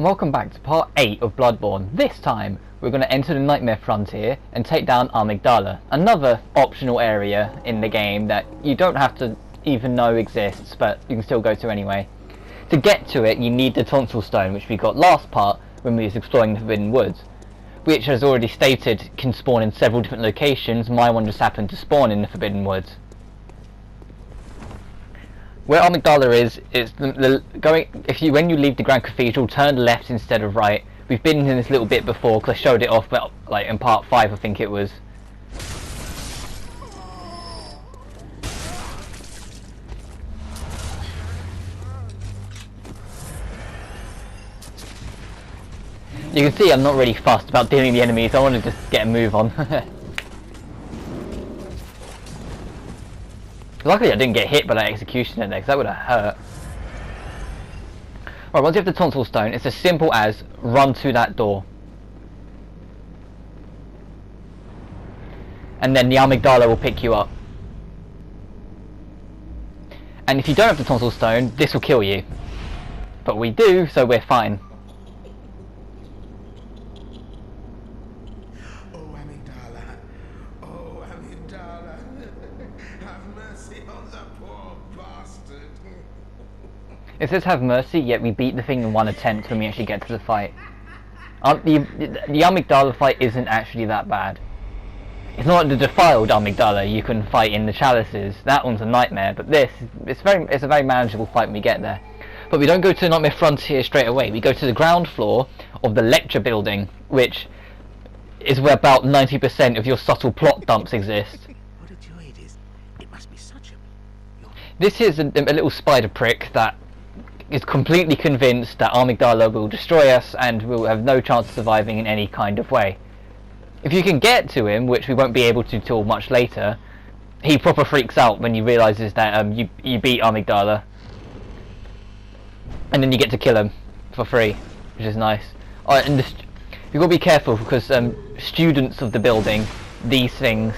and welcome back to part 8 of Bloodborne. This time, we're going to enter the Nightmare Frontier and take down Amygdala, another optional area in the game that you don't have to even know exists, but you can still go to anyway. To get to it, you need the Tonsil Stone, which we got last part when we was exploring the Forbidden Woods, which, as already stated, can spawn in several different locations. My one just happened to spawn in the Forbidden Woods. Where Amygdala is when you leave the Grand Cathedral, turn left instead of right. We've been in this little bit before because I showed it off, but like in part 5 I think it was. You can see I'm not really fussed about dealing the enemies. I want to just get a move on. Luckily I didn't get hit by that executioner there, because that would have hurt. Right, once you have the Tonsil Stone, it's as simple as run to that door. And then the Amygdala will pick you up. And if you don't have the Tonsil Stone, this will kill you. But we do, so we're fine. It says have mercy, yet we beat the thing in one attempt when we actually get to the fight. The Amygdala fight isn't actually that bad. It's not the defiled Amygdala you can fight in the chalices. That one's a nightmare, but it's a very manageable fight when we get there. But we don't go to the Nightmare Frontier straight away. We go to the ground floor of the lecture building, which is where about 90% of your subtle plot dumps exist. What a joy it is. It must be such a... This is a little spider prick that is completely convinced that Amygdala will destroy us and we'll have no chance of surviving in any kind of way. If you can get to him, which we won't be able to till much later, he proper freaks out when he realises that you beat Amygdala. And then you get to kill him for free, which is nice. Alright, and you've got to be careful because students of the building, these things,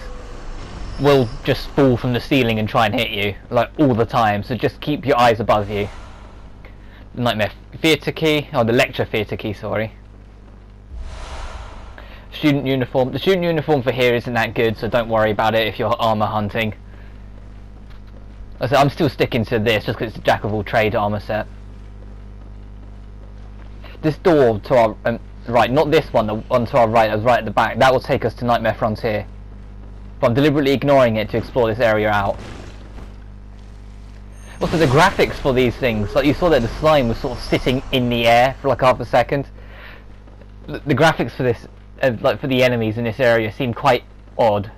will just fall from the ceiling and try and hit you, like all the time, so just keep your eyes above you. Nightmare Theatre Key, the Lecture Theatre Key, sorry. Student uniform. The student uniform for here isn't that good, so don't worry about it if you're armour hunting. So I'm still sticking to this just because it's a jack of all trade armour set. This door to our right, not this one, the one to our right, that was right at the back, that will take us to Nightmare Frontier. But I'm deliberately ignoring it to explore this area out. Also, the graphics for these things, like you saw that the slime was sort of sitting in the air for like half a second. The graphics for this, like for the enemies in this area, seem quite odd.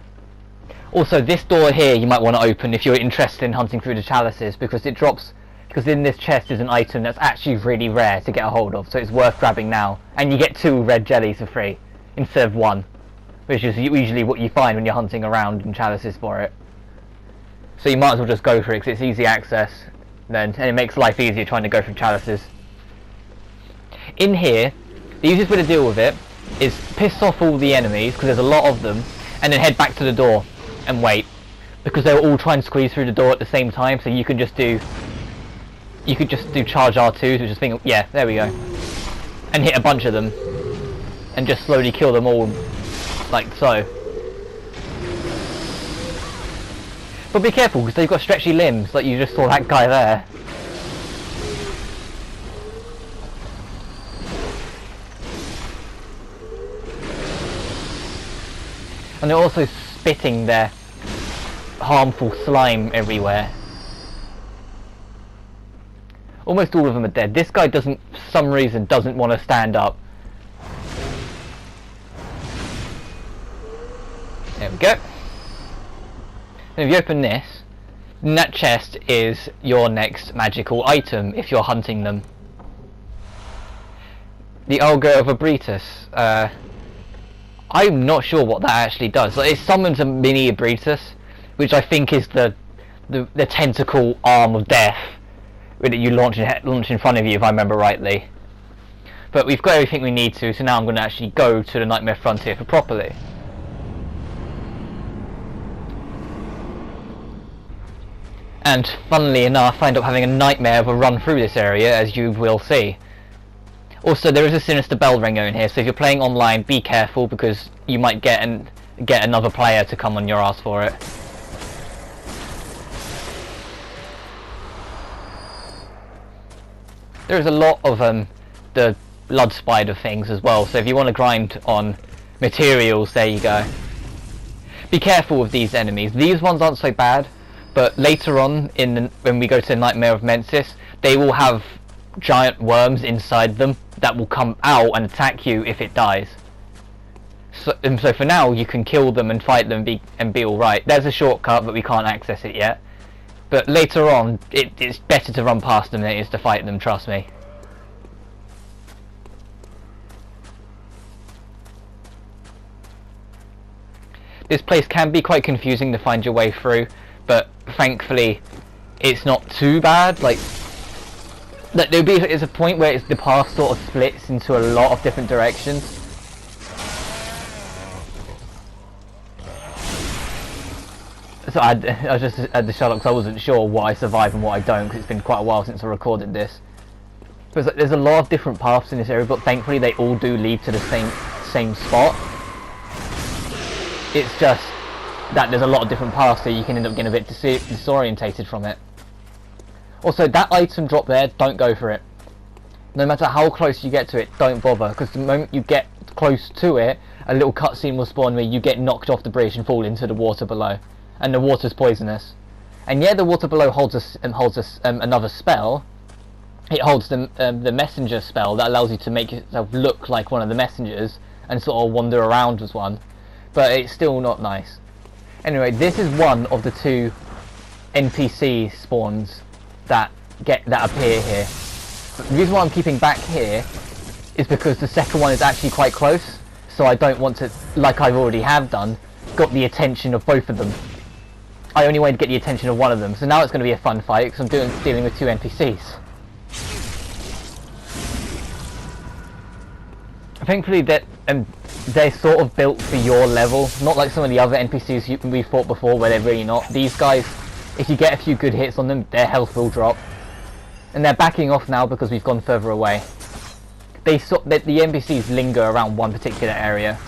Also, this door here you might want to open if you're interested in hunting through the chalices, because because in this chest is an item that's actually really rare to get a hold of, so it's worth grabbing now. And you get 2 red jellies for free, instead of 1, which is usually what you find when you're hunting around in chalices for it. So you might as well just go for it because it's easy access then, and it makes life easier trying to go through chalices. In here, the easiest way to deal with it is piss off all the enemies, because there's a lot of them, and then head back to the door and wait, because they'll all try and squeeze through the door at the same time, so you could just do charge R2s, which is thing, yeah, there we go, and hit a bunch of them and just slowly kill them all like so. But be careful, because they've got stretchy limbs, like you just saw that guy there. And they're also spitting their harmful slime everywhere. Almost all of them are dead. This guy for some reason doesn't want to stand up. There we go. And if you open this, then that chest is your next magical item if you're hunting them. The Alga of Abritus. I'm not sure what that actually does. Like, it summons a mini Abritus, which I think is the tentacle arm of death that you launch in front of you, if I remember rightly. But we've got everything we need to, so now I'm going to actually go to the Nightmare Frontier for properly. And funnily enough, I end up having a nightmare of a run through this area, as you will see. Also, there is a sinister bell ringer in here, so if you're playing online, be careful because you might get another player to come on your ass for it. There is a lot of the blood spider things as well, so if you want to grind on materials, there you go. Be careful with these enemies. These ones aren't so bad, but later on, when we go to the Nightmare of Mensis, they will have giant worms inside them that will come out and attack you if it dies. So for now, you can kill them and fight them and be alright. There's a shortcut, but we can't access it yet. But later on, it's better to run past them than it is to fight them, trust me. This place can be quite confusing to find your way through, but thankfully it's not too bad. Like there's a point where the path sort of splits into a lot of different directions. So I was just at the Sherlock, so I wasn't sure what I survive and what I don't, because it's been quite a while since I recorded this. But there's a lot of different paths in this area, but thankfully they all do lead to the same spot. It's just that there's a lot of different paths, so you can end up getting a bit disorientated from it. Also, that item drop there, don't go for it. No matter how close you get to it, don't bother, because the moment you get close to it, a little cutscene will spawn where you get knocked off the bridge and fall into the water below. And the water's poisonous. And yeah, the water below holds another spell. It holds the messenger spell that allows you to make yourself look like one of the messengers and sort of wander around as one. But it's still not nice. Anyway, this is one of the two NPC spawns that appear here. The reason why I'm keeping back here is because the second one is actually quite close, so I don't want to, like I've already have done, got the attention of both of them. I only wanted to get the attention of one of them, so now it's going to be a fun fight because I'm dealing with two NPCs. Thankfully, they're sort of built for your level, not like some of the other NPCs we fought before where they're really not. These guys, if you get a few good hits on them, their health will drop. And they're backing off now because we've gone further away. The NPCs linger around one particular area.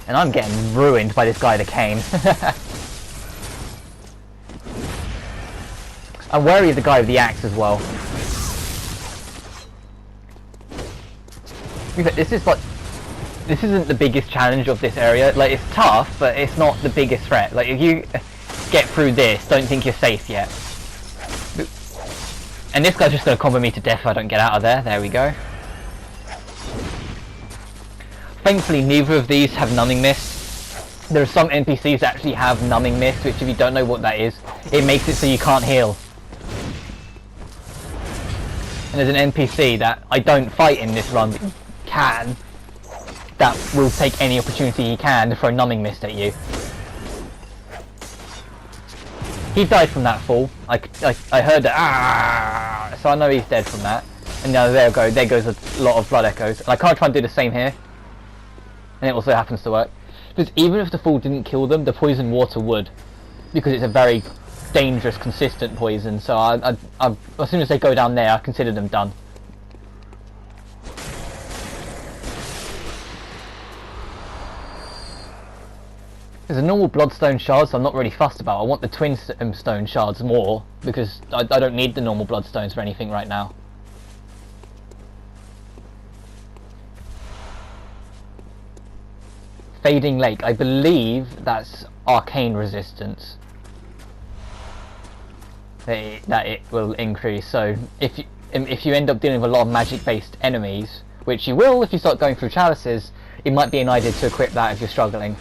And I'm getting ruined by this guy, the cane. I'm wary of the guy with the axe as well. This isn't the biggest challenge of this area. Like, it's tough, but it's not the biggest threat. Like, if you get through this, don't think you're safe yet. And this guy's just going to combo me to death if I don't get out of there. There we go. Thankfully, neither of these have numbing mist. There are some NPCs that actually have numbing mist, which if you don't know what that is, it makes it so you can't heal. And there's an NPC that I don't fight in this run, but can, that will take any opportunity he can to throw numbing mist at you. He died from that fall. I heard that, so I know he's dead from that. And now there goes a lot of blood echoes. And I can't try and do the same here. And it also happens to work. Because even if the fall didn't kill them, the poison water would. Because it's a very dangerous, consistent poison, so as soon as they go down there, I consider them done. There's a normal bloodstone shards I'm not really fussed about. I want the twin stone shards more, because I don't need the normal bloodstones for anything right now. Fading Lake, I believe that's arcane resistance. That it will increase, so if you end up dealing with a lot of magic based enemies, which you will if you start going through chalices, it might be an idea to equip that if you're struggling.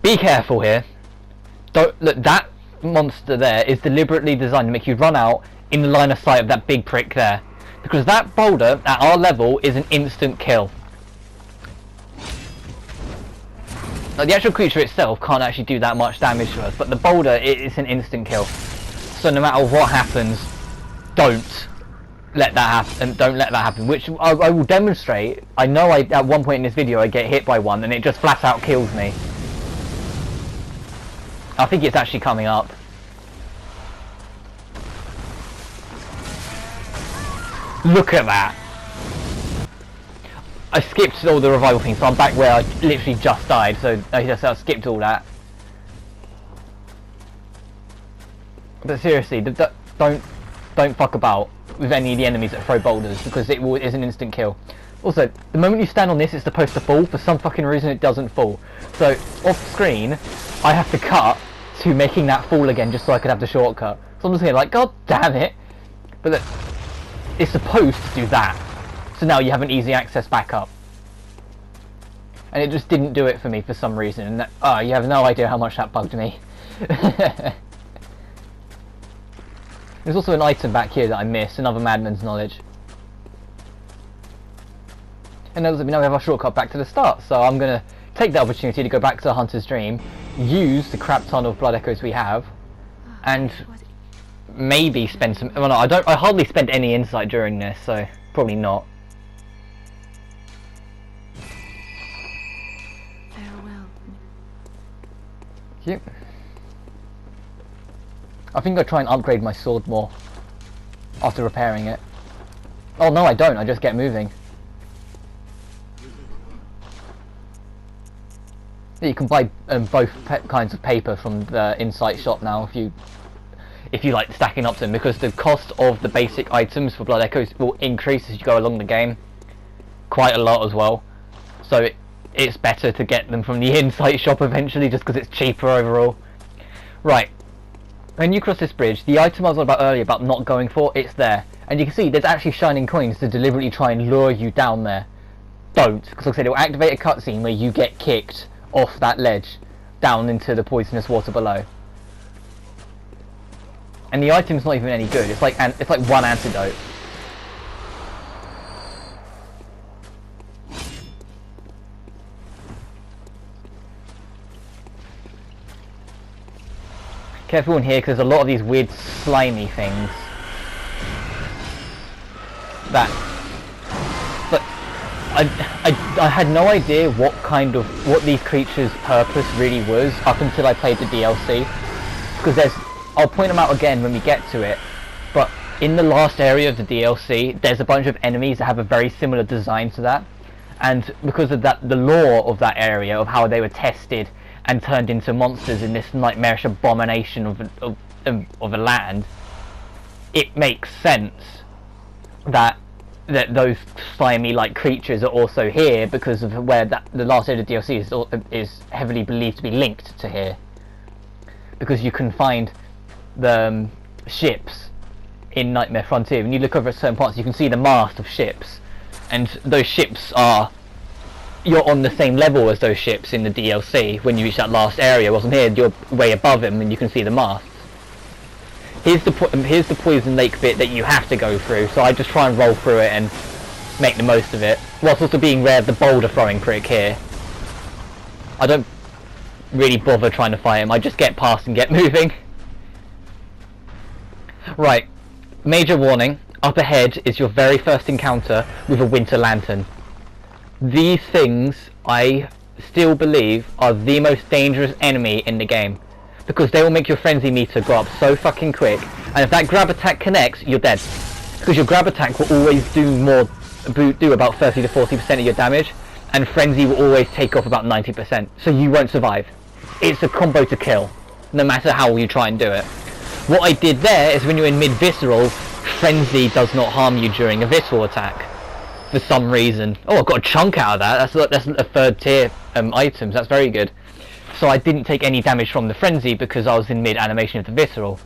Be careful here. Don't look, that monster there is deliberately designed to make you run out in the line of sight of that big prick there, because that boulder at our level is an instant kill. Like, the actual creature itself can't actually do that much damage to us, but the boulder, it's an instant kill. So no matter what happens, don't let that happen. Don't let that happen. Which I will demonstrate. I know at one point in this video I get hit by one and it just flat out kills me. I think it's actually coming up. Look at that! I skipped all the revival things, so I'm back where I literally just died, so I skipped all that. But seriously, don't fuck about with any of the enemies that throw boulders, because it is an instant kill. Also, the moment you stand on this, it's supposed to fall. For some fucking reason, it doesn't fall. So, off screen, I have to cut to making that fall again, just so I could have the shortcut. So I'm just here like, god damn it! But look, it's supposed to do that. So now you have an easy access back up. And it just didn't do it for me for some reason. And that, you have no idea how much that bugged me. There's also an item back here that I missed, another Madman's Knowledge. And now we have our shortcut back to the start, so I'm going to take the opportunity to go back to the Hunter's Dream, use the crap ton of blood echoes we have, and maybe spend some... Well, no, I hardly spent any insight during this, so probably not. Farewell. Yep. I think I'll try and upgrade my sword more after repairing it. Oh no, I don't, I just get moving. You can buy both kinds of paper from the Insight shop now if you like stacking up to them, because the cost of the basic items for Blood Echoes will increase as you go along the game quite a lot as well. So it's better to get them from the Insight shop eventually, just because it's cheaper overall. Right, when you cross this bridge, the item I was on about earlier about not going for, it's there. And you can see there's actually shining coins to deliberately try and lure you down there. Don't, because like I said, it will activate a cutscene where you get kicked off that ledge down into the poisonous water below. And the item's not even any good. It's like one antidote. Careful in here, because there's a lot of these weird slimy things that... But I had no idea what these creatures' purpose really was up until I played the DLC. Because I'll point them out again when we get to it, but in the last area of the DLC, there's a bunch of enemies that have a very similar design to that. And because of that, the lore of that area, of how they were tested and turned into monsters in this nightmarish abomination of a land, it makes sense that those slimy-like creatures are also here, because of where the last area of the DLC is heavily believed to be linked to here. Because you can find the ships in Nightmare Frontier. When you look over at certain parts, you can see the mast of ships, and those ships you're on the same level as those ships in the DLC when you reach that last area. Wasn't here, you're way above them and you can see the masts. Here's the Poison Lake bit that you have to go through, so I just try and roll through it and make the most of it, whilst also being aware of the boulder throwing prick here. I don't really bother trying to fight him, I just get past and get moving. Right, major warning, up ahead is your very first encounter with a winter lantern. These things, I still believe, are the most dangerous enemy in the game, because they will make your frenzy meter go up so fucking quick, and if that grab attack connects, you're dead. Because your grab attack will always do about 30 to 40% of your damage, and frenzy will always take off about 90%, so you won't survive. It's a combo to kill, no matter how you try and do it. What I did there is when you're in mid-visceral, frenzy does not harm you during a visceral attack. For some reason. Oh, I got a chunk out of that. That's a third tier items. That's very good. So I didn't take any damage from the frenzy because I was in mid animation of the visceral.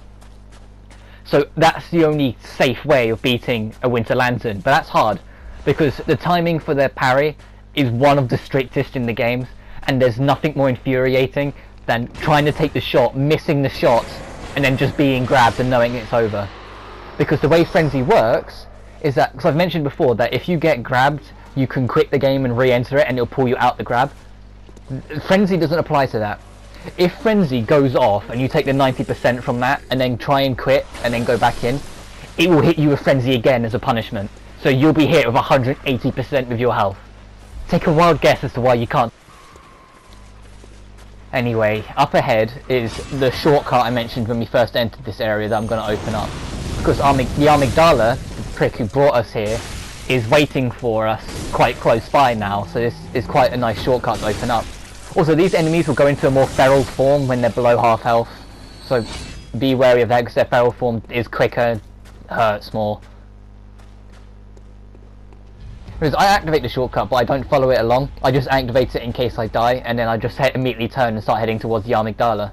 So that's the only safe way of beating a Winter Lantern. But that's hard because the timing for their parry is one of the strictest in the games, and there's nothing more infuriating than trying to take the shot, missing the shot, and then just being grabbed and knowing it's over. Because the way frenzy works is that, because I've mentioned before that if you get grabbed, you can quit the game and re-enter it and it'll pull you out the grab. Frenzy doesn't apply to that. If frenzy goes off and you take the 90% from that and then try and quit and then go back in, it will hit you with frenzy again as a punishment. So you'll be hit with 180% of your health. Take a wild guess as to why you can't. Anyway, up ahead is the shortcut I mentioned when we first entered this area that I'm going to open up. Because the Amygdala, the prick who brought us here, is waiting for us quite close by now, so this is quite a nice shortcut to open up. Also, these enemies will go into a more feral form when they're below half health, so be wary of that because their feral form is quicker, hurts more. Because I activate the shortcut but I don't follow it along, I just activate it in case I die, and then I just immediately turn and start heading towards the Amygdala.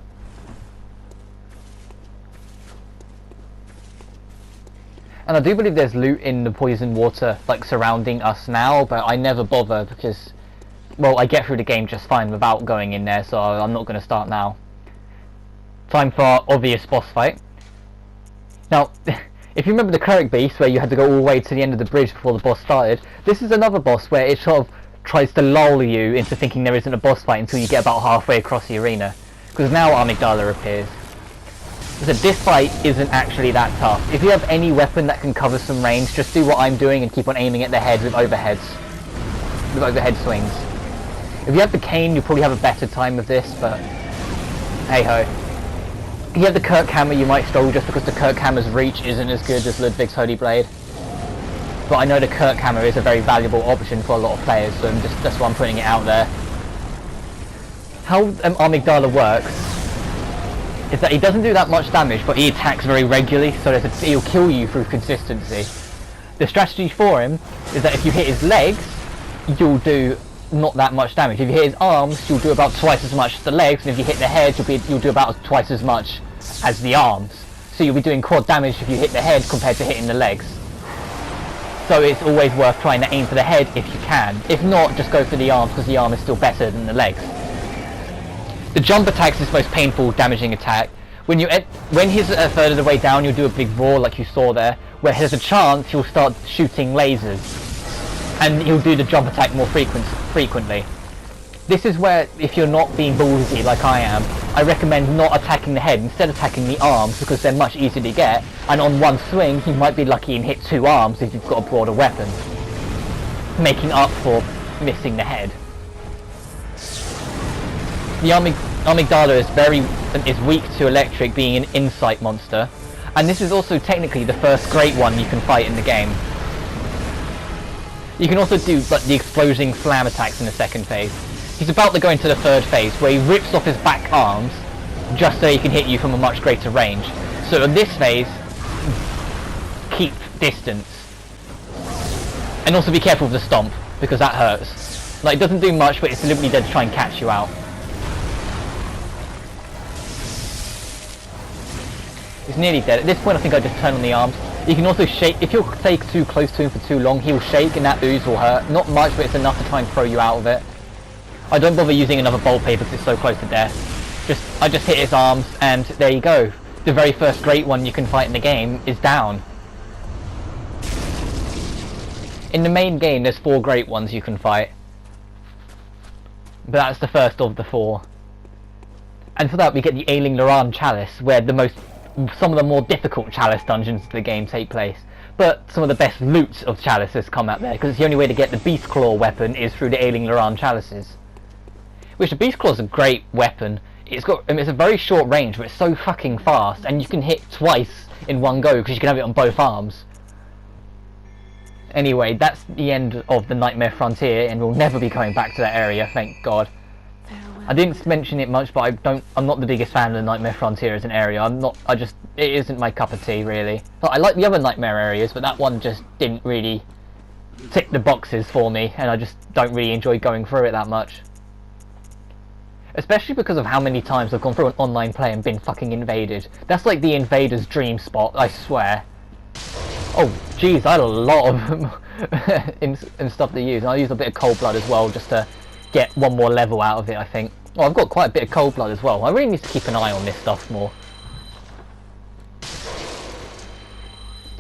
And I do believe there's loot in the poison water, like, surrounding us now, but I never bother because, well, I get through the game just fine without going in there, so I'm not going to start now. Time for our obvious boss fight. Now, if you remember the cleric beast, where you had to go all the way to the end of the bridge before the boss started, this is another boss where it sort of tries to lull you into thinking there isn't a boss fight until you get about halfway across the arena. Because now Amygdala appears. So this fight isn't actually that tough. If you have any weapon that can cover some range, just do what I'm doing and keep on aiming at the head with overheads. With overhead swings. If you have the cane, you'll probably have a better time with this, but hey ho. If you have the Kirk Hammer, you might struggle just because the Kirk Hammer's reach isn't as good as Ludwig's Holy Blade. But I know the Kirk Hammer is a very valuable option for a lot of players, so that's why I'm putting it out there. How Amygdala works is that he doesn't do that much damage, but he attacks very regularly, so he'll kill you through consistency. The strategy for him is that if you hit his legs, you'll do not that much damage. If you hit his arms, you'll do about twice as much as the legs, and if you hit the head, you'll do about twice as much as the arms. So you'll be doing quad damage if you hit the head compared to hitting the legs. So it's always worth trying to aim for the head if you can. If not, just go for the arms, because the arm is still better than the legs. The jump attack is his most painful damaging attack. When he's a third of the way down, you'll do a big roar like you saw there, where there's a chance he'll start shooting lasers. And he'll do the jump attack more frequently. This is where, if you're not being ballsy like I am, I recommend not attacking the head, instead attacking the arms, because they're much easier to get, and on one swing you might be lucky and hit 2 arms if you've got a broader weapon, making up for missing the head. The Amygdala is weak to electric, being an insight monster, and this is also technically the first great one you can fight in the game. You can also do like the exploding slam attacks in the second phase. He's about to go into the third phase, where he rips off his back arms just so he can hit you from a much greater range. So in this phase, keep distance. And also be careful with the stomp, because that hurts. Like, it doesn't do much, but it's deliberately there to try and catch you out. He's nearly dead. At this point I think I just turn on the arms. You can also shake, if you're stay too close to him for too long, he'll shake and that ooze will hurt. Not much, but it's enough to try and throw you out of it. I don't bother using another bolt paper because it's so close to death. I just hit his arms and there you go. The very first great one you can fight in the game is down. In the main game there's 4 great ones you can fight. But that's the first of the 4. And for that we get the Ailing Loran Chalice, where some of the more difficult Chalice dungeons of the game take place. But some of the best loot of Chalices come out there, because the only way to get the Beast Claw weapon is through the Ailing Loran Chalices. Which the Beast Claw is a great weapon. It's a very short range, but it's so fucking fast, and you can hit twice in one go, because you can have it on both arms. Anyway, that's the end of the Nightmare Frontier, and we'll never be going back to that area, thank God. I didn't mention it much, but I'm not the biggest fan of the Nightmare Frontier as an area. It isn't my cup of tea, really. But I like the other Nightmare areas, but that one just didn't really tick the boxes for me, and I just don't really enjoy going through it that much. Especially because of how many times I've gone through an online play and been fucking invaded. That's like the invader's dream spot, I swear. Oh, jeez, I had a lot of them in stuff to use. And I used a bit of cold blood as well, just to get one more level out of it, I think. Oh, I've got quite a bit of cold blood as well. I really need to keep an eye on this stuff more.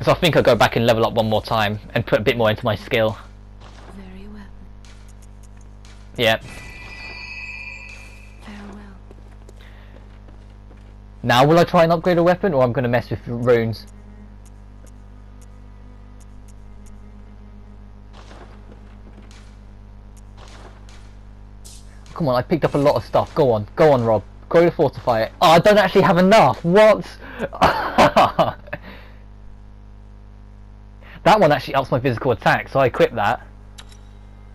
So I think I'll go back and level up one more time and put a bit more into my skill. Very well. Yeah. Farewell. Now will I try and upgrade a weapon, or I'm going to mess with runes? Come on, I picked up a lot of stuff. Go on, Rob. Go to fortify it. Oh, I don't actually have enough. What? That one actually ups my physical attack, so I equip that.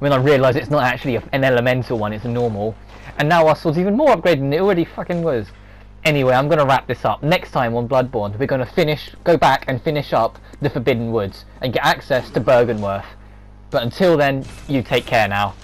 When I realise it's not actually an elemental one, it's a normal. And now our sword's even more upgraded than it already fucking was. Anyway, I'm going to wrap this up. Next time on Bloodborne, we're going to go back and finish up the Forbidden Woods and get access to Bergenworth. But until then, you take care now.